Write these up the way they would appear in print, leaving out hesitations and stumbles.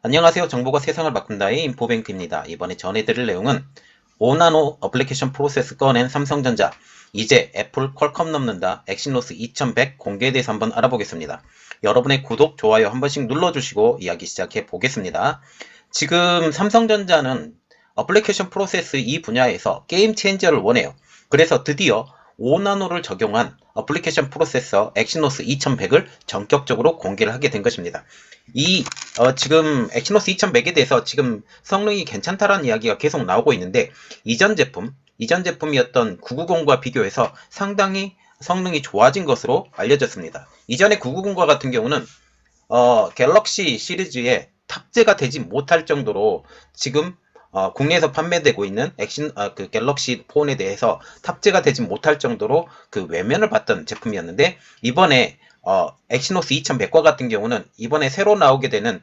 안녕하세요. 정보가 세상을 바꾼다의 인포뱅크입니다. 이번에 전해드릴 내용은 5나노 어플리케이션 프로세스 꺼낸 삼성전자, 이제 애플 퀄컴 넘는다, 엑시노스 2100 공개에 대해서 한번 알아보겠습니다. 여러분의 구독, 좋아요 한 번씩 눌러주시고 이야기 시작해 보겠습니다. 지금 삼성전자는 어플리케이션 프로세스 이 분야에서 게임 체인저를 원해요. 그래서 드디어 5나노를 적용한 어플리케이션 프로세서 엑시노스 2100을 전격적으로 공개를 하게 된 것입니다. 지금 엑시노스 2100에 대해서 지금 성능이 괜찮다라는 이야기가 계속 나오고 있는데, 이전 제품이었던 990과 비교해서 상당히 성능이 좋아진 것으로 알려졌습니다. 이전에 990과 같은 경우는 갤럭시 시리즈에 탑재가 되지 못할 정도로 지금 국내에서 판매되고 있는 그 갤럭시 폰에 대해서 탑재가 되지 못할 정도로 그 외면을 받던 제품이었는데, 이번에 엑시노스 2100과 같은 경우는 이번에 새로 나오게 되는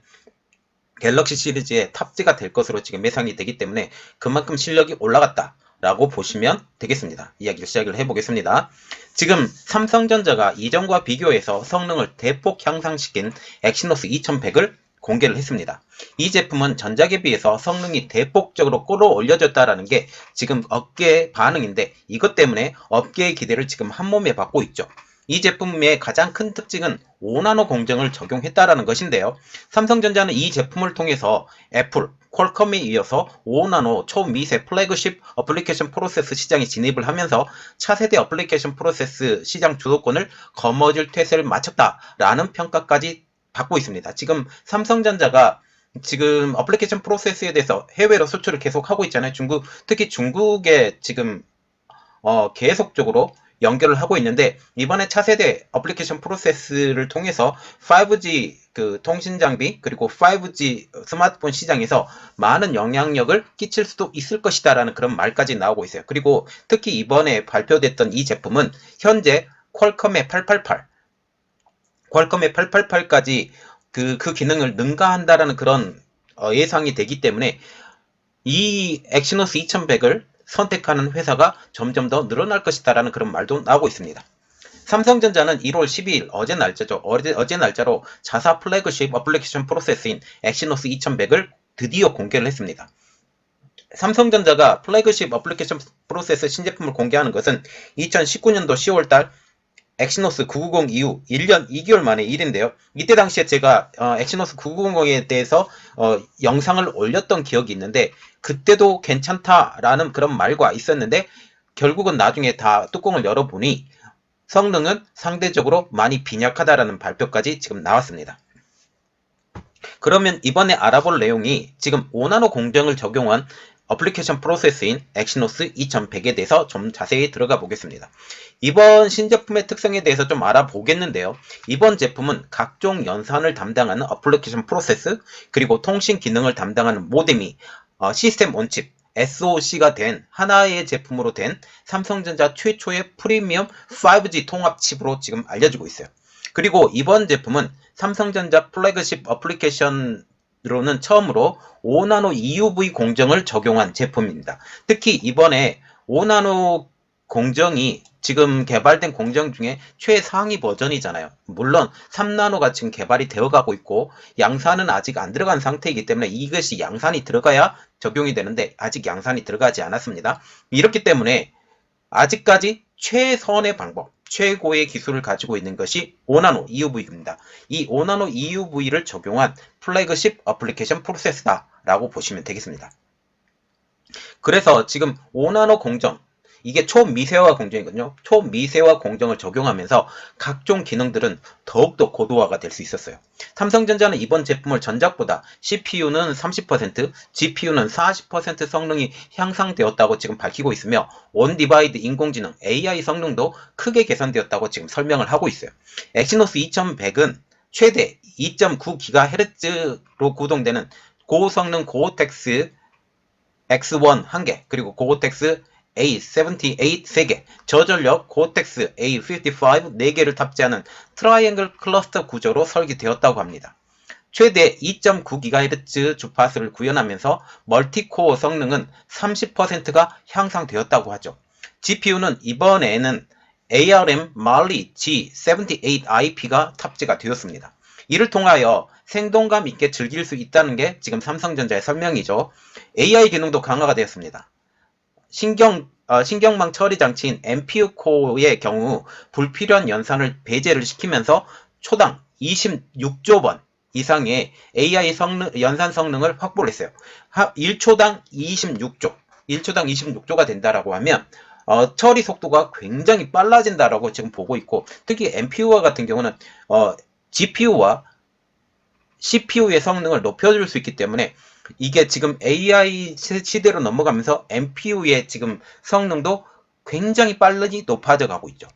갤럭시 시리즈에 탑재가 될 것으로 지금 예상이 되기 때문에 그만큼 실력이 올라갔다 라고 보시면 되겠습니다. 이야기를 시작을 해보겠습니다. 지금 삼성전자가 이전과 비교해서 성능을 대폭 향상시킨 엑시노스 2100을 공개를 했습니다. 이 제품은 전작에 비해서 성능이 대폭적으로 끌어올려졌다라는 게 지금 업계의 반응인데, 이것 때문에 업계의 기대를 지금 한몸에 받고 있죠. 이 제품의 가장 큰 특징은 5나노 공정을 적용했다라는 것인데요. 삼성전자는 이 제품을 통해서 애플, 퀄컴에 이어서 5나노 초미세 플래그십 어플리케이션 프로세스 시장에 진입을 하면서 차세대 어플리케이션 프로세스 시장 주도권을 거머쥘 태세를 마쳤다라는 평가까지 받고 있습니다. 지금 삼성전자가 지금 어플리케이션 프로세스에 대해서 해외로 수출을 계속 하고 있잖아요. 특히 중국에 지금 계속적으로 연결을 하고 있는데, 이번에 차세대 어플리케이션 프로세스를 통해서 5G 그 통신 장비 그리고 5G 스마트폰 시장에서 많은 영향력을 끼칠 수도 있을 것이다라는 그런 말까지 나오고 있어요. 그리고 특히 이번에 발표됐던 이 제품은 현재 퀄컴의 888까지 그 기능을 능가한다라는 그런 예상이 되기 때문에 이 엑시노스 2100을 선택하는 회사가 점점 더 늘어날 것이다라는 그런 말도 나오고 있습니다. 삼성전자는 1월 12일 어제 날짜로 자사 플래그십 어플리케이션 프로세스인 엑시노스 2100을 드디어 공개를 했습니다. 삼성전자가 플래그십 어플리케이션 프로세스 신제품을 공개하는 것은 2019년도 10월달 엑시노스 990 이후 1년 2개월 만의 일인데요. 이때 당시에 제가 엑시노스 990에 대해서 영상을 올렸던 기억이 있는데, 그때도 괜찮다라는 그런 말과 있었는데, 결국은 나중에 다 뚜껑을 열어보니 성능은 상대적으로 많이 빈약하다라는 발표까지 지금 나왔습니다. 그러면 이번에 알아볼 내용이 지금 5나노 공정을 적용한 어플리케이션 프로세스인 엑시노스 2100에 대해서 좀 자세히 들어가 보겠습니다. 이번 신제품의 특성에 대해서 좀 알아보겠는데요. 이번 제품은 각종 연산을 담당하는 어플리케이션 프로세스, 그리고 통신 기능을 담당하는 모뎀이 시스템 온칩 SoC가 된 하나의 제품으로 된 삼성전자 최초의 프리미엄 5G 통합 칩으로 지금 알려지고 있어요. 그리고 이번 제품은 삼성전자 플래그십 어플리케이션으로는 처음으로 5나노 EUV 공정을 적용한 제품입니다. 특히 이번에 5나노 공정이 지금 개발된 공정 중에 최상위 버전이잖아요. 물론 3나노가 지금 개발이 되어가고 있고 양산은 아직 안 들어간 상태이기 때문에 이것이 양산이 들어가야 적용이 되는데, 아직 양산이 들어가지 않았습니다. 이렇기 때문에 아직까지 최선의 방법, 최고의 기술을 가지고 있는 것이 5나노 EUV입니다. 이 5나노 EUV를 적용한 플래그십 어플리케이션 프로세스다라고 보시면 되겠습니다. 그래서 지금 5나노 공정, 이게 초미세화 공정이거든요. 초미세화 공정을 적용하면서 각종 기능들은 더욱더 고도화가 될 수 있었어요. 삼성전자는 이번 제품을 전작보다 CPU는 30%, GPU는 40% 성능이 향상되었다고 지금 밝히고 있으며, 온디바이드 인공지능 AI 성능도 크게 개선되었다고 지금 설명을 하고 있어요. 엑시노스 2100은 최대 2.9GHz로 구동되는 고성능 고텍스 X1 1개, 그리고 고텍스 A78 3개, 저전력 고텍스 A55 4개를 탑재하는 트라이앵글 클러스터 구조로 설계되었다고 합니다. 최대 2.9GHz 주파수를 구현하면서 멀티코어 성능은 30%가 향상되었다고 하죠. GPU는 이번에는 ARM Mali G78IP가 탑재가 되었습니다. 이를 통하여 생동감 있게 즐길 수 있다는 게 지금 삼성전자의 설명이죠. AI 기능도 강화가 되었습니다. 신경망 처리 장치인 NPU 코어의 경우 불필요한 연산을 배제를 시키면서 초당 26조 번 이상의 AI 연산 성능을 확보를 했어요. 1초당 26조, 1초당 26조가 된다라고 하면 처리 속도가 굉장히 빨라진다라고 지금 보고 있고, 특히 NPU와 같은 경우는 GPU와 CPU의 성능을 높여줄 수 있기 때문에 이게 지금 AI 시대로 넘어가면서 NPU의 지금 성능도 굉장히 빨리 높아져 가고 있죠.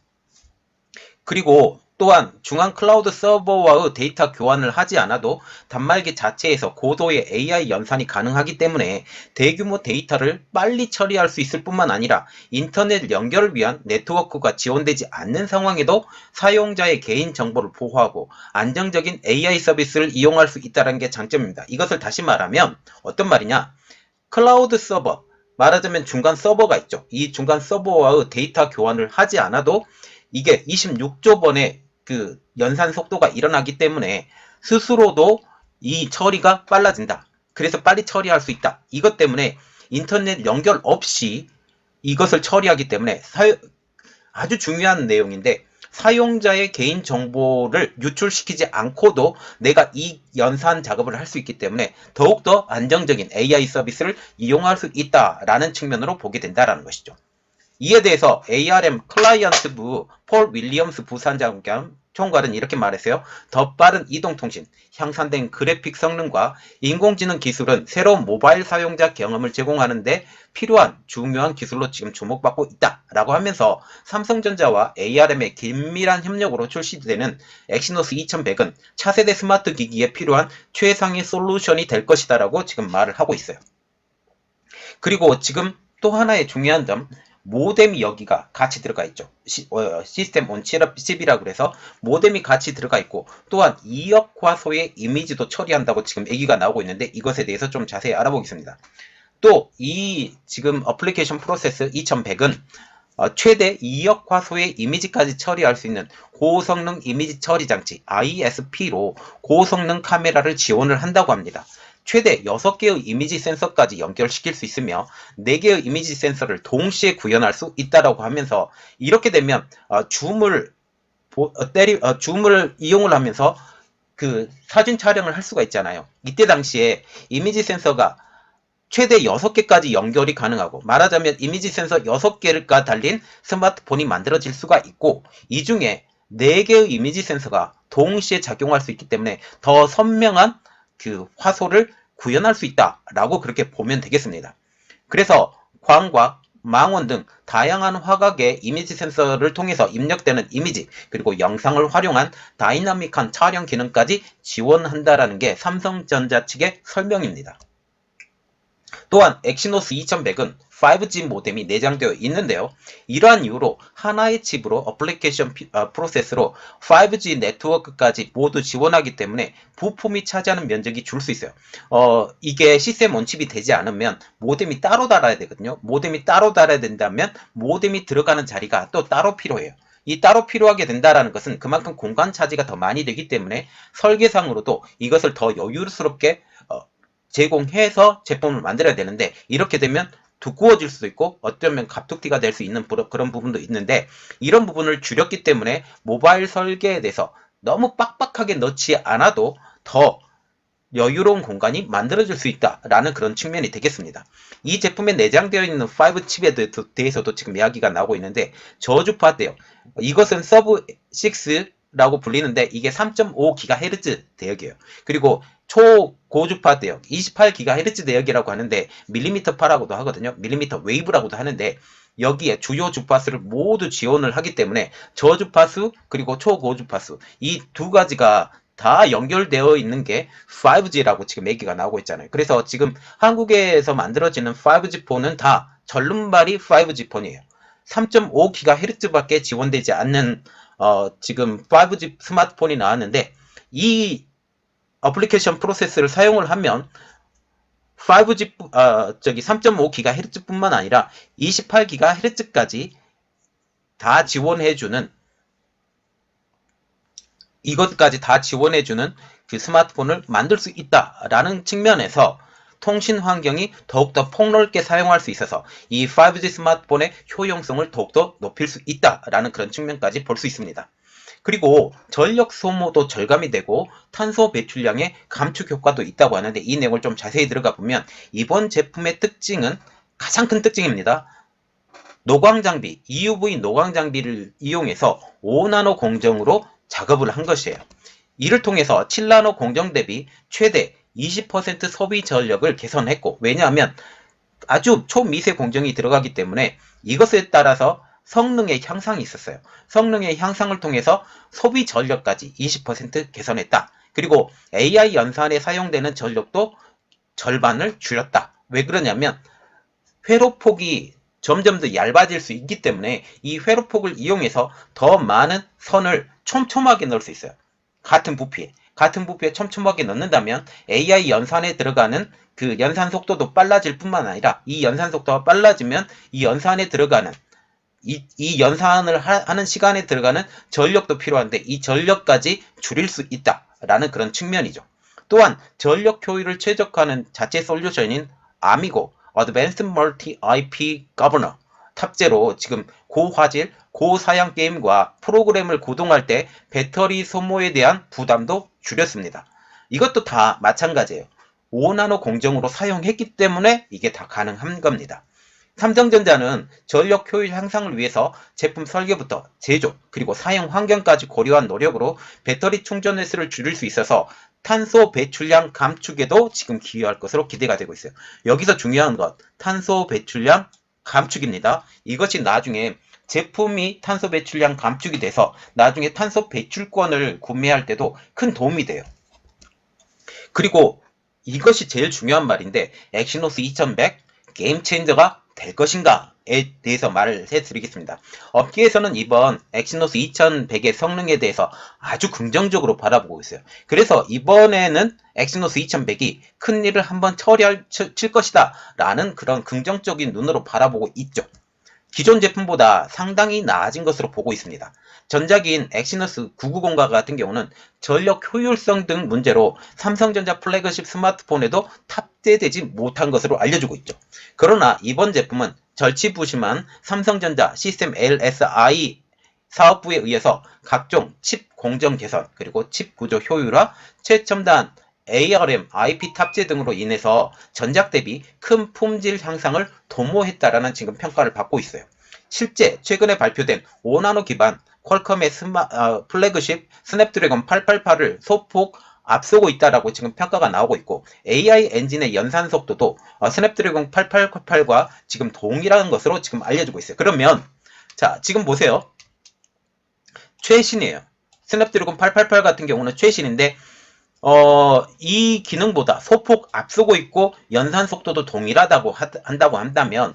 그리고 또한 중앙 클라우드 서버와의 데이터 교환을 하지 않아도 단말기 자체에서 고도의 AI 연산이 가능하기 때문에 대규모 데이터를 빨리 처리할 수 있을 뿐만 아니라 인터넷 연결을 위한 네트워크가 지원되지 않는 상황에도 사용자의 개인 정보를 보호하고 안정적인 AI 서비스를 이용할 수 있다는 게 장점입니다. 이것을 다시 말하면 어떤 말이냐? 클라우드 서버, 말하자면 중간 서버가 있죠. 이 중간 서버와의 데이터 교환을 하지 않아도 이게 26조 번의 그 연산 속도가 일어나기 때문에 스스로도 이 처리가 빨라진다. 그래서 빨리 처리할 수 있다. 이것 때문에 인터넷 연결 없이 이것을 처리하기 때문에 아주 중요한 내용인데, 사용자의 개인 정보를 유출시키지 않고도 내가 이 연산 작업을 할 수 있기 때문에 더욱더 안정적인 AI 서비스를 이용할 수 있다라는 측면으로 보게 된다는 것이죠. 이에 대해서 ARM 클라이언트부 폴 윌리엄스 부산장 총괄은 이렇게 말했어요. 더 빠른 이동통신, 향상된 그래픽 성능과 인공지능 기술은 새로운 모바일 사용자 경험을 제공하는 데 필요한 중요한 기술로 지금 주목받고 있다라고 하면서 삼성전자와 ARM의 긴밀한 협력으로 출시되는 엑시노스 2100은 차세대 스마트 기기에 필요한 최상의 솔루션이 될 것이다라고 지금 말을 하고 있어요. 그리고 지금 또 하나의 중요한 점, 모뎀이 여기가 같이 들어가 있죠. 시스템 온 칩이라 그래서 모뎀이 같이 들어가 있고, 또한 2억 화소의 이미지도 처리한다고 지금 얘기가 나오고 있는데, 이것에 대해서 좀 자세히 알아보겠습니다. 또 이 지금 어플리케이션 프로세스 2100은 최대 2억 화소의 이미지까지 처리할 수 있는 고성능 이미지 처리 장치 ISP로 고성능 카메라를 지원을 한다고 합니다. 최대 6개의 이미지 센서까지 연결시킬 수 있으며 4개의 이미지 센서를 동시에 구현할 수 있다고 하면서, 이렇게 되면 줌을 이용을 하면서 그 사진 촬영을 할 수가 있잖아요. 이때 당시에 이미지 센서가 최대 6개까지 연결이 가능하고, 말하자면 이미지 센서 6개가 달린 스마트폰이 만들어질 수가 있고, 이 중에 4개의 이미지 센서가 동시에 작용할 수 있기 때문에 더 선명한 그 화소를 구현할 수 있다라고 그렇게 보면 되겠습니다. 그래서 광각, 망원 등 다양한 화각의 이미지 센서를 통해서 입력되는 이미지, 그리고 영상을 활용한 다이나믹한 촬영 기능까지 지원한다라는 게 삼성전자 측의 설명입니다. 또한 엑시노스 2100은 5G 모뎀이 내장되어 있는데요. 이러한 이유로 하나의 칩으로 어플리케이션 프로세스로 5G 네트워크까지 모두 지원하기 때문에 부품이 차지하는 면적이 줄 수 있어요. 이게 시스템 온칩이 되지 않으면 모뎀이 따로 달아야 되거든요. 모뎀이 따로 달아야 된다면 모뎀이 들어가는 자리가 또 따로 필요해요. 이 따로 필요하게 된다라는 것은 그만큼 공간 차지가 더 많이 되기 때문에 설계상으로도 이것을 더 여유스럽게 제공해서 제품을 만들어야 되는데, 이렇게 되면 두꺼워질 수도 있고 어쩌면 갑툭튀가 될 수 있는 그런 부분도 있는데, 이런 부분을 줄였기 때문에 모바일 설계에 대해서 너무 빡빡하게 넣지 않아도 더 여유로운 공간이 만들어질 수 있다라는 그런 측면이 되겠습니다. 이 제품에 내장되어 있는 5칩에 대해서도 지금 이야기가 나오고 있는데, 저주파 대역, 이것은 서브 6라고 불리는데 이게 3.5GHz 대역이에요. 그리고 초고주파 대역 28GHz 대역이라고 하는데 밀리미터 파라고도 하거든요. 밀리미터 웨이브라고도 하는데, 여기에 주요 주파수를 모두 지원을 하기 때문에 저주파수 그리고 초고주파수 이 두 가지가 다 연결되어 있는 게 5G라고 지금 얘기가 나오고 있잖아요. 그래서 지금 한국에서 만들어지는 5G 폰은 다 절름발이 5G 폰이에요. 3.5GHz밖에 지원되지 않는 지금 5G 스마트폰이 나왔는데, 이 어플리케이션 프로세스를 사용을 하면 5G 3.5GHz 뿐만 아니라 28GHz까지 다 지원해주는, 이것까지 다 지원해주는 그 스마트폰을 만들 수 있다라는 측면에서 통신 환경이 더욱더 폭넓게 사용할 수 있어서 이 5G 스마트폰의 효용성을 더욱더 높일 수 있다라는 그런 측면까지 볼 수 있습니다. 그리고 전력 소모도 절감이 되고 탄소 배출량의 감축 효과도 있다고 하는데 이 내용을 좀 자세히 들어가 보면 이번 제품의 특징은 가장 큰 특징입니다. 노광 장비, EUV 노광 장비를 이용해서 5나노 공정으로 작업을 한 것이에요. 이를 통해서 7나노 공정 대비 최대 20% 소비 전력을 개선했고, 왜냐하면 아주 초미세 공정이 들어가기 때문에 이것에 따라서 성능의 향상이 있었어요. 성능의 향상을 통해서 소비 전력까지 20% 개선했다. 그리고 AI 연산에 사용되는 전력도 절반을 줄였다. 왜 그러냐면 회로폭이 점점 더 얇아질 수 있기 때문에 이 회로폭을 이용해서 더 많은 선을 촘촘하게 넣을 수 있어요. 같은 부피에 촘촘하게 넣는다면 AI 연산에 들어가는 그 연산 속도도 빨라질 뿐만 아니라 이 연산 속도가 빨라지면 이 연산에 들어가는 이 연산을 하는 시간에 들어가는 전력도 필요한데 이 전력까지 줄일 수 있다라는 그런 측면이죠. 또한 전력 효율을 최적화하는 자체 솔루션인 아미고 Advanced Multi IP Governor 탑재로 지금 고화질, 고사양 게임과 프로그램을 구동할 때 배터리 소모에 대한 부담도 줄였습니다. 이것도 다 마찬가지예요. 5나노 공정으로 사용했기 때문에 이게 다 가능한 겁니다. 삼성전자는 전력 효율 향상을 위해서 제품 설계부터 제조 그리고 사용 환경까지 고려한 노력으로 배터리 충전 횟수를 줄일 수 있어서 탄소 배출량 감축에도 지금 기여할 것으로 기대가 되고 있어요. 여기서 중요한 것, 탄소 배출량 감축입니다. 이것이 나중에 제품이 탄소 배출량 감축이 돼서 나중에 탄소 배출권을 구매할 때도 큰 도움이 돼요. 그리고 이것이 제일 중요한 말인데 엑시노스 2100 게임 체인저가 될 것인가에 대해서 말을 해드리겠습니다. 업계에서는 이번 엑시노스 2100의 성능에 대해서 아주 긍정적으로 바라보고 있어요. 그래서 이번에는 엑시노스 2100이 큰 일을 한번 칠 것이다 라는 그런 긍정적인 눈으로 바라보고 있죠. 기존 제품보다 상당히 나아진 것으로 보고 있습니다. 전작인 엑시너스 990과 같은 경우는 전력 효율성 등 문제로 삼성전자 플래그십 스마트폰에도 탑재되지 못한 것으로 알려지고 있죠. 그러나 이번 제품은 절치부심한 삼성전자 시스템 LSI 사업부에 의해서 각종 칩 공정 개선, 그리고 칩 구조 효율화, 최첨단 ARM, IP 탑재 등으로 인해서 전작 대비 큰 품질 향상을 도모했다라는 지금 평가를 받고 있어요. 실제 최근에 발표된 5나노 기반 퀄컴의 플래그십 스냅드래곤 888을 소폭 앞서고 있다라고 지금 평가가 나오고 있고 AI 엔진의 연산 속도도 스냅드래곤 888과 지금 동일한 것으로 지금 알려지고 있어요. 그러면 자 지금 보세요. 최신이에요. 스냅드래곤 888 같은 경우는 최신인데 이 기능보다 소폭 앞서고 있고 연산 속도도 동일하다고 한다고 한다면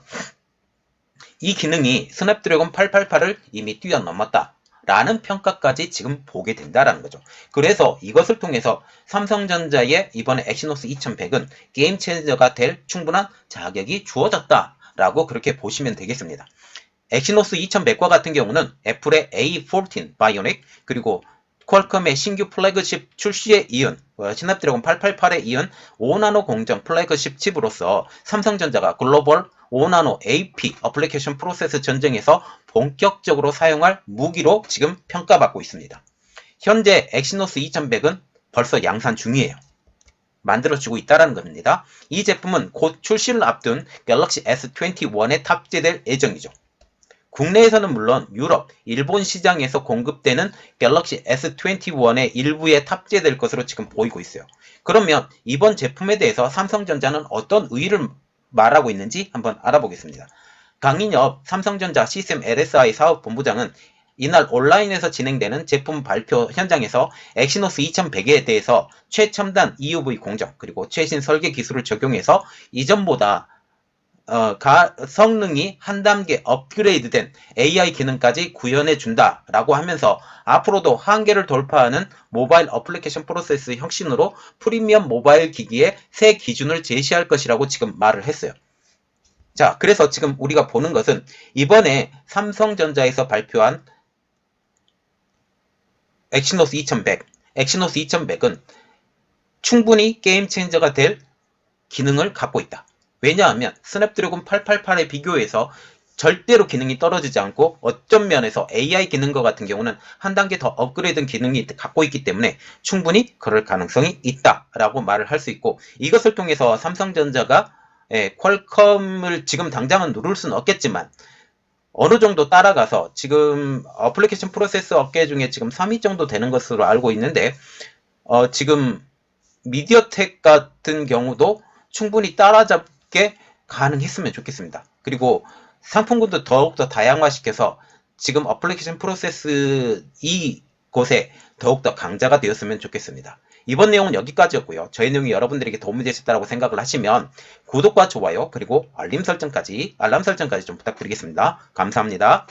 이 기능이 스냅드래곤 888을 이미 뛰어넘었다 라는 평가까지 지금 보게 된다라는 거죠. 그래서 이것을 통해서 삼성전자의 이번에 엑시노스 2100은 게임 체인저가 될 충분한 자격이 주어졌다 라고 그렇게 보시면 되겠습니다. 엑시노스 2100과 같은 경우는 애플의 A14 바이오닉 그리고 퀄컴의 신규 플래그십 출시에 이은 스냅드래곤 888에 이은 5나노 공정 플래그십 칩으로서 삼성전자가 글로벌 5나노 AP 어플리케이션 프로세스 전쟁에서 본격적으로 사용할 무기로 지금 평가받고 있습니다. 현재 엑시노스 2100은 벌써 양산 중이에요. 만들어지고 있다는 겁니다. 이 제품은 곧 출시를 앞둔 갤럭시 S21에 탑재될 예정이죠. 국내에서는 물론 유럽, 일본 시장에서 공급되는 갤럭시 S21의 일부에 탑재될 것으로 지금 보이고 있어요. 그러면 이번 제품에 대해서 삼성전자는 어떤 의의를 말하고 있는지 한번 알아보겠습니다. 강인엽 삼성전자 시스템 LSI 사업본부장은 이날 온라인에서 진행되는 제품 발표 현장에서 엑시노스 2100에 대해서 최첨단 EUV 공정 그리고 최신 설계 기술을 적용해서 이전보다 성능이 한 단계 업그레이드된 AI 기능까지 구현해 준다라고 하면서 앞으로도 한계를 돌파하는 모바일 어플리케이션 프로세스 혁신으로 프리미엄 모바일 기기의 새 기준을 제시할 것이라고 지금 말을 했어요. 자, 그래서 지금 우리가 보는 것은 이번에 삼성전자에서 발표한 엑시노스 2100은 충분히 게임 체인저가 될 기능을 갖고 있다. 왜냐하면 스냅드래곤 888에 비교해서 절대로 기능이 떨어지지 않고 어떤 면에서 AI 기능과 같은 경우는 한 단계 더 업그레이드된 기능이 갖고 있기 때문에 충분히 그럴 가능성이 있다라고 말을 할 수 있고, 이것을 통해서 삼성전자가 퀄컴을 지금 당장은 누를 수는 없겠지만 어느 정도 따라가서 지금 어플리케이션 프로세서 업계 중에 지금 3위 정도 되는 것으로 알고 있는데, 지금 미디어텍 같은 경우도 충분히 따라잡게 가능했으면 좋겠습니다. 그리고 상품군도 더욱더 다양화시켜서 지금 어플리케이션 프로세스 이곳에 더욱더 강자가 되었으면 좋겠습니다. 이번 내용은 여기까지였고요. 저희 내용이 여러분들에게 도움이 되셨다고 생각을 하시면 구독과 좋아요 그리고 알람 설정까지 좀 부탁드리겠습니다. 감사합니다.